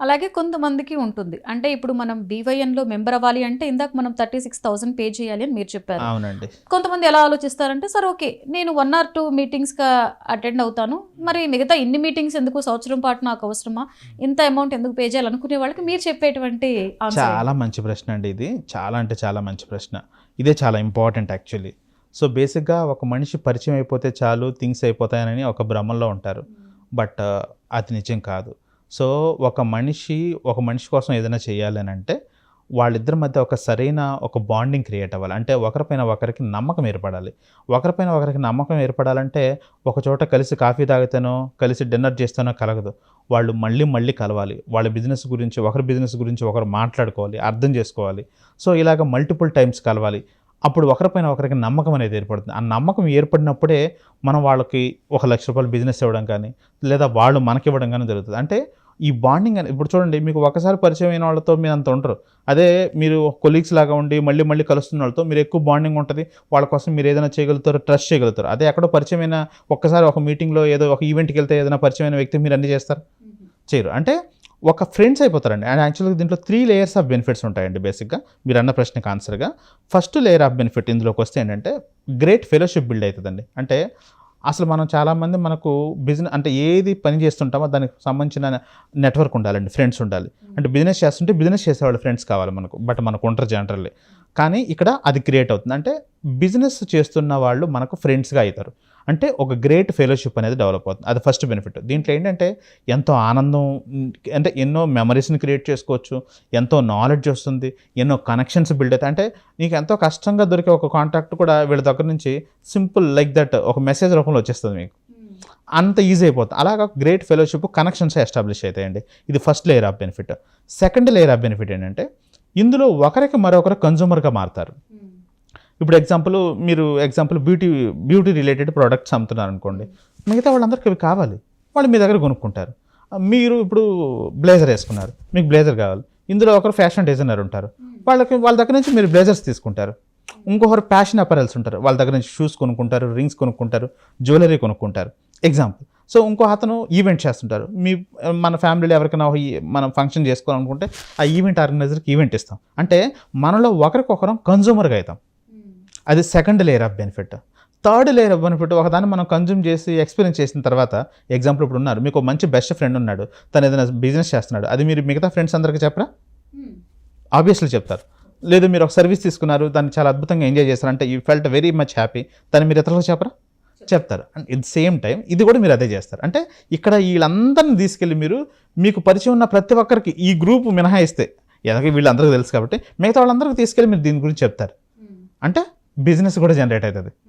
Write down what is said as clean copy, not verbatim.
అలాగే కొంతమందికి ఉంటుంది. అంటే ఇప్పుడు మనం BYNలో మెంబర్ అవ్వాలి అంటే ఇందాక మనం 36,000 పే చేయాలి అని మీరు చెప్పారు. అవునండి. కొంతమంది ఎలా ఆలోచిస్తారంటే సరే ఓకే నేను 1 or 2 మీటింగ్స్‌గా అటెండ్ అవుతాను. మరి మిగతా ఇన్ని మీటింగ్స్ ఎందుకు, సంవత్సరం పాటు నాకు అవసరమా, ఇంత అమౌంట్ ఎందుకు పే చేయాలి అనుకునే వాళ్ళకి మీరు చెప్పేటువంటి ఆన్సర్ చాలా మంచి ప్రశ్న అండి ఇది. చాలా అంటే చాలా మంచి ప్రశ్న. ఇదే చాలా ఇంపార్టెంట్ యాక్చువల్లీ. సో బేసిక్గా ఒక మనిషి పరిచయం అయిపోతే చాలు థింగ్స్ అయిపోతాయని ఒక భ్రమంలో ఉంటారు. బట్ అది నిజం కాదు. సో ఒక మనిషి కోసం ఏదైనా చేయాలి అని అంటే వాళ్ళిద్దరి మధ్య ఒక సరైన ఒక బాండింగ్ క్రియేట్ అవ్వాలి. అంటే ఒకరిపైన ఒకరికి నమ్మకం ఏర్పడాలి. ఒకరిపైన ఒకరికి నమ్మకం ఏర్పడాలంటే ఒక చోట కలిసి కాఫీ తాగితేనో, కలిసి డిన్నర్ చేస్తేనో కలగదు. వాళ్ళు మళ్ళీ కలవాలి. వాళ్ళ బిజినెస్ గురించి, ఒకరి బిజినెస్ గురించి ఒకరు మాట్లాడుకోవాలి, అర్థం చేసుకోవాలి. సో ఇలాగ మల్టిపుల్ టైమ్స్ కలవాలి. అప్పుడు ఒకరిపైన ఒకరికి నమ్మకం అనేది ఏర్పడుతుంది. ఆ నమ్మకం ఏర్పడినప్పుడే మనం వాళ్ళకి ₹1,00,000 బిజినెస్ ఇవ్వడం కానీ, లేదా వాళ్ళు మనకి ఇవ్వడం కానీ జరుగుతుంది. అంటే ఈ బాండింగ్ అని ఇప్పుడు చూడండి, మీకు ఒకసారి పరిచయం అయిన వాళ్ళతో మీరు అంత ఉండరు. అదే మీరు కొలీగ్స్ లాగా ఉండి మళ్ళీ కలుస్తున్న వాళ్ళతో మీరు ఎక్కువ బాండింగ్ ఉంటుంది. వాళ్ళ కోసం మీరు ఏదైనా చేయగలుగుతారు, ట్రస్ట్ చేయగలుగుతారు. అదే ఎక్కడో పరిచయమైన ఒక్కసారి ఒక మీటింగ్లో ఏదో ఒక ఈవెంట్కి వెళ్తే ఏదైనా పరిచయమైన వ్యక్తి మీరు అన్నీ చేస్తారు, చేయరు. అంటే ఒక ఫ్రెండ్స్ అయిపోతారండి. అండ్ యాక్చువల్గా దీంట్లో 3 లేయర్స్ ఆఫ్ బెనిఫిట్స్ ఉంటాయండి. బేసిక్గా మీరు అన్న ప్రశ్నకు ఆన్సర్గా ఫస్ట్ లేయర్ ఆఫ్ బెనిఫిట్ ఇందులోకి వస్తే ఏంటంటే గ్రేట్ ఫెలోషిప్ బిల్డ్ అవుతుందండి. అంటే అసలు మనం చాలామంది మనకు బిజినెస్ అంటే ఏది పని చేస్తుంటామో దానికి సంబంధించిన నెట్వర్క్ ఉండాలండి, ఫ్రెండ్స్ ఉండాలి. అంటే బిజినెస్ చేస్తుంటే బిజినెస్ చేసేవాళ్ళు ఫ్రెండ్స్ కావాలి మనకు, బట్ మనకు ఉంటారు జనరల్లీ. కానీ ఇక్కడ అది క్రియేట్ అవుతుంది. అంటే బిజినెస్ చేస్తున్న వాళ్ళు మనకు ఫ్రెండ్స్గా అవుతారు. అంటే ఒక గ్రేట్ ఫెలోషిప్ అనేది డెవలప్ అవుతుంది. అది ఫస్ట్ బెనిఫిట్. దీంట్లో ఏంటంటే ఎంతో ఆనందం, అంటే ఎన్నో మెమరీస్ని క్రియేట్ చేసుకోవచ్చు, ఎంతో నాలెడ్జ్ వస్తుంది, ఎన్నో కనెక్షన్స్ బిల్డ్ అవుతాయి. అంటే నీకు ఎంతో కష్టంగా దొరికే ఒక కాంటాక్ట్ కూడా వీళ్ళ దగ్గర నుంచి సింపుల్ లైక్ దట్ ఒక మెసేజ్ రూపంలో వచ్చేస్తుంది మీకు. అంత ఈజీ అయిపోతుంది. అలాగా గ్రేట్ ఫెలోషిప్, కనెక్షన్స్ ఎస్టాబ్లిష్ అవుతాయండి. ఇది first layer of benefit. Second layer of benefit ఏంటంటే ఇందులో ఒకరికి మరొకరు కన్జ్యూమర్గా మారుతారు. ఇప్పుడు ఎగ్జాంపుల్ బ్యూటీ రిలేటెడ్ ప్రోడక్ట్స్ అమ్ముతున్నారు అనుకోండి. మిగతా వాళ్ళందరికీ అవి కావాలి, వాళ్ళు మీ దగ్గర కొనుక్కుంటారు. మీరు ఇప్పుడు బ్లేజర్ వేసుకున్నారు, మీకు బ్లేజర్ కావాలి. ఇందులో ఒకరు ఫ్యాషన్ డిజైనర్ ఉంటారు, వాళ్ళ దగ్గర నుంచి మీరు బ్లేజర్స్ తీసుకుంటారు. ఇంకొకరు ఫ్యాషన్ అపరల్స్ ఉంటారు, వాళ్ళ దగ్గర నుంచి షూస్ కొనుక్కుంటారు, రింగ్స్ కొనుక్కుంటారు, జ్యువెలరీ కొనుక్కుంటారు. ఎగ్జాంపుల్. సో ఇంకో అతను ఈవెంట్ చేస్తుంటారు. మన ఫ్యామిలీలో ఎవరికైనా మనం ఫంక్షన్ చేసుకోవాలనుకుంటే ఆ ఈవెంట్ ఆర్గనైజర్కి ఈవెంట్ ఇస్తాం. అంటే మనలో ఒకరికొకరం కన్జ్యూమర్గా అవుతాం. అది second layer of benefit. Third layer of benefit, ఒకదాన్ని మనం కన్జ్యూమ్ చేసి ఎక్స్పీరియన్స్ చేసిన తర్వాత, ఎగ్జాంపుల్ ఇప్పుడు ఉన్నారు, మీకు మంచి బెస్ట్ ఫ్రెండ్ ఉన్నాడు, తను ఏదైనా బిజినెస్ చేస్తున్నాడు, అది మీరు మిగతా ఫ్రెండ్స్ అందరికీ చెప్పరా? ఆబ్వియస్లీ చెప్తారు. లేదు మీరు ఒక సర్వీస్ తీసుకున్నారు, దాన్ని చాలా అద్భుతంగా ఎంజాయ్ చేస్తారు, అంటే you felt very much happy, దాన్ని మీరు ఇతరులకు చెప్పరా? చెప్తారు. అండ్ ఎట్ సేమ్ టైం ఇది కూడా మీరు అదే చేస్తారు. అంటే ఇక్కడ వీళ్ళందరినీ తీసుకెళ్ళి మీకు పరిచయం ఉన్న ప్రతి ఒక్కరికి, ఈ గ్రూప్ మినహాయిస్తే ఎలాగే వీళ్ళందరికీ తెలుసు కాబట్టి మిగతా వాళ్ళందరికీ తీసుకెళ్ళి మీరు దీని గురించి చెప్తారు. అంటే బిజినెస్ కూడా జనరేట్ అవుతుంది.